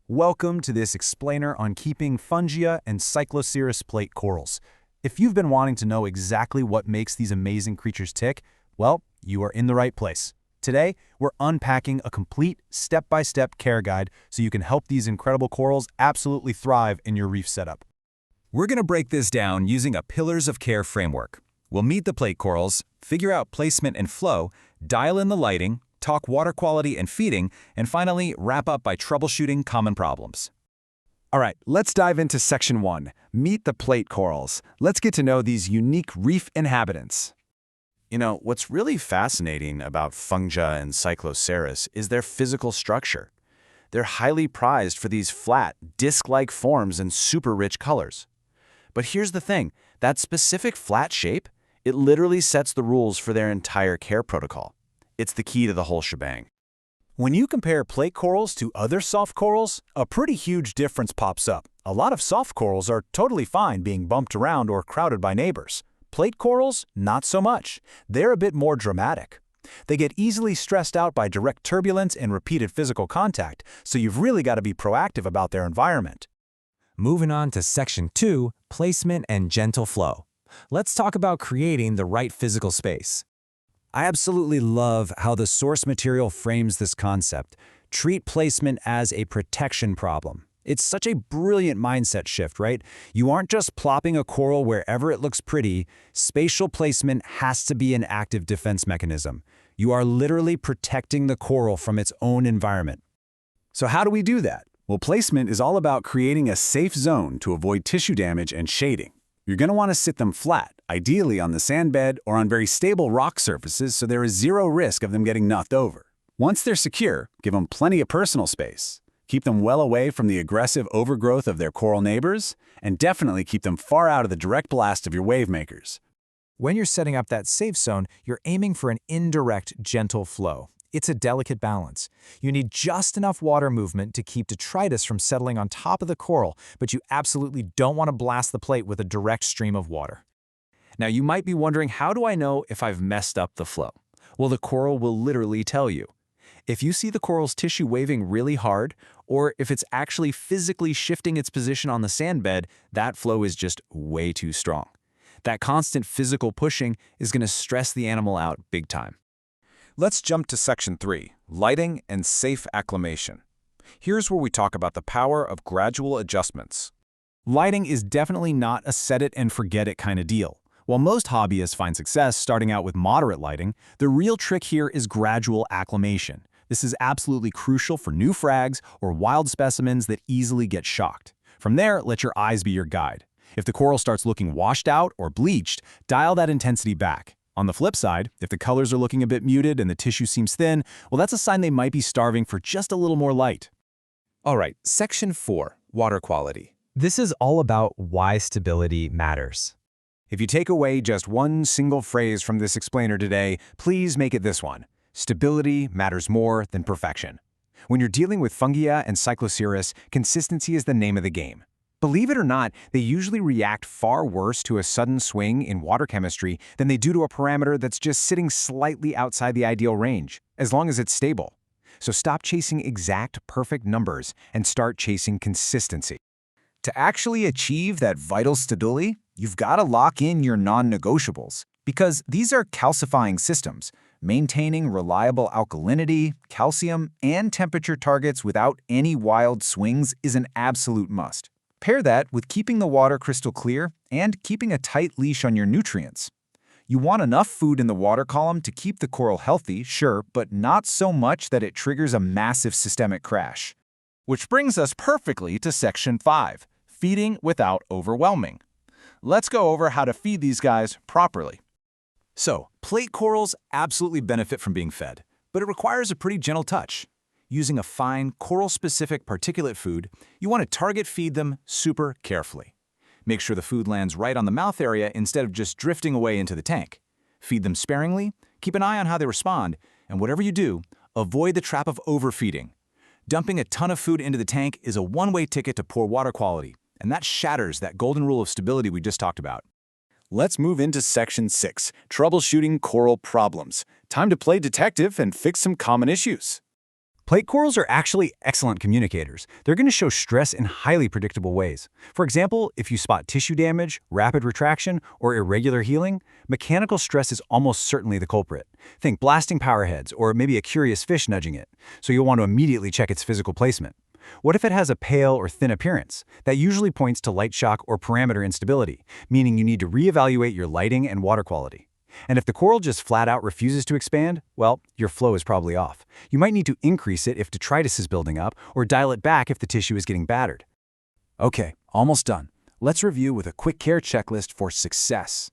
Welcome to this explainer on keeping Fungia and Cycloseris plate corals. If you've been wanting to know exactly what makes these amazing creatures tick, well, you are in the right place. Today, we're unpacking a complete step-by-step care guide so you can help these incredible corals absolutely thrive in your reef setup. We're going to break this down using a Pillars of Care framework. We'll meet the plate corals, figure out placement and flow, dial in the lighting, talk water quality and feeding, and finally wrap up by troubleshooting common problems. All right, let's dive into Section 1, Meet the Plate Corals. Let's get to know these unique reef inhabitants. You know, what's really fascinating about Fungia and Cycloseris is their physical structure. They're highly prized for these flat, disc-like forms and super rich colors. But here's the thing, that specific flat shape, it literally sets the rules for their entire care protocol. It's the key to the whole shebang. When you compare plate corals to other soft corals, a pretty huge difference pops up. A lot of soft corals are totally fine being bumped around or crowded by neighbors. Plate corals, not so much. They're a bit more dramatic. They get easily stressed out by direct turbulence and repeated physical contact, so you've really got to be proactive about their environment. Moving on to Section 2, Placement and Gentle Flow. Let's talk about creating the right physical space. I absolutely love how the source material frames this concept. Treat placement as a protection problem. It's such a brilliant mindset shift, right? You aren't just plopping a coral wherever it looks pretty. Spatial placement has to be an active defense mechanism. You are literally protecting the coral from its own environment. So how do we do that? Well, placement is all about creating a safe zone to avoid tissue damage and shading. You're going to want to sit them flat, ideally on the sand bed or on very stable rock surfaces so there is zero risk of them getting knocked over. Once they're secure, give them plenty of personal space. Keep them well away from the aggressive overgrowth of their coral neighbors, and definitely keep them far out of the direct blast of your wave makers. When you're setting up that safe zone, you're aiming for an indirect, gentle flow. It's a delicate balance. You need just enough water movement to keep detritus from settling on top of the coral, but you absolutely don't want to blast the plate with a direct stream of water. Now, you might be wondering, how do I know if I've messed up the flow? Well, the coral will literally tell you. If you see the coral's tissue waving really hard, or if it's actually physically shifting its position on the sand bed, that flow is just way too strong. That constant physical pushing is going to stress the animal out big time. Let's jump to Section 3, Lighting and Safe Acclimation. Here's where we talk about the power of gradual adjustments. Lighting is definitely not a set-it-and-forget-it kind of deal. While most hobbyists find success starting out with moderate lighting, the real trick here is gradual acclimation. This is absolutely crucial for new frags or wild specimens that easily get shocked. From there, let your eyes be your guide. If the coral starts looking washed out or bleached, dial that intensity back. On the flip side, if the colors are looking a bit muted and the tissue seems thin, well, that's a sign they might be starving for just a little more light. All right, Section 4, Water Quality. This is all about why stability matters. If you take away just one single phrase from this explainer today, please make it this one. Stability matters more than perfection. When you're dealing with Fungia and Cycloseris, consistency is the name of the game. Believe it or not, they usually react far worse to a sudden swing in water chemistry than they do to a parameter that's just sitting slightly outside the ideal range, as long as it's stable. So stop chasing exact, perfect numbers and start chasing consistency. To actually achieve that vital stability, you've got to lock in your non-negotiables, because these are calcifying systems. Maintaining reliable alkalinity, calcium, and temperature targets without any wild swings is an absolute must. Pair that with keeping the water crystal clear and keeping a tight leash on your nutrients. You want enough food in the water column to keep the coral healthy, sure, but not so much that it triggers a massive systemic crash. Which brings us perfectly to Section 5, Feeding without overwhelming. Let's go over how to feed these guys properly. So, plate corals absolutely benefit from being fed, but it requires a pretty gentle touch. Using a fine, coral-specific particulate food, you want to target feed them super carefully. Make sure the food lands right on the mouth area instead of just drifting away into the tank. Feed them sparingly, keep an eye on how they respond, and whatever you do, avoid the trap of overfeeding. Dumping a ton of food into the tank is a one-way ticket to poor water quality, and that shatters that golden rule of stability we just talked about. Let's move into Section 6, Troubleshooting Coral Problems. Time to play detective and fix some common issues. Plate corals are actually excellent communicators. They're going to show stress in highly predictable ways. For example, if you spot tissue damage, rapid retraction, or irregular healing, mechanical stress is almost certainly the culprit. Think blasting power heads or maybe a curious fish nudging it, so you'll want to immediately check its physical placement. What if it has a pale or thin appearance? That usually points to light shock or parameter instability, meaning you need to reevaluate your lighting and water quality. And if the coral just flat out refuses to expand, well, your flow is probably off. You might need to increase it if detritus is building up, or dial it back if the tissue is getting battered. Okay, almost done. Let's review with a quick care checklist for success.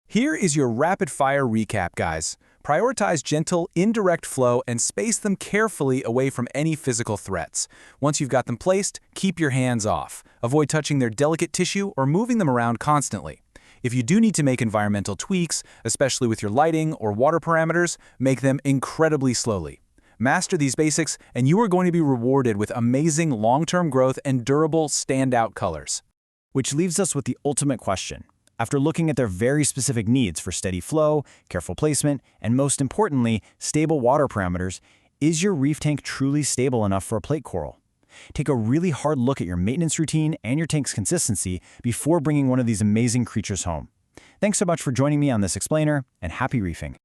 Here is your rapid-fire recap, guys. Prioritize gentle, indirect flow and space them carefully away from any physical threats. Once you've got them placed, keep your hands off. Avoid touching their delicate tissue or moving them around constantly. If you do need to make environmental tweaks, especially with your lighting or water parameters, make them incredibly slowly. Master these basics, and you are going to be rewarded with amazing long-term growth and durable, standout colors. Which leaves us with the ultimate question. After looking at their very specific needs for steady flow, careful placement, and most importantly, stable water parameters, is your reef tank truly stable enough for a plate coral? Take a really hard look at your maintenance routine and your tank's consistency before bringing one of these amazing creatures home. Thanks so much for joining me on this explainer, and happy reefing.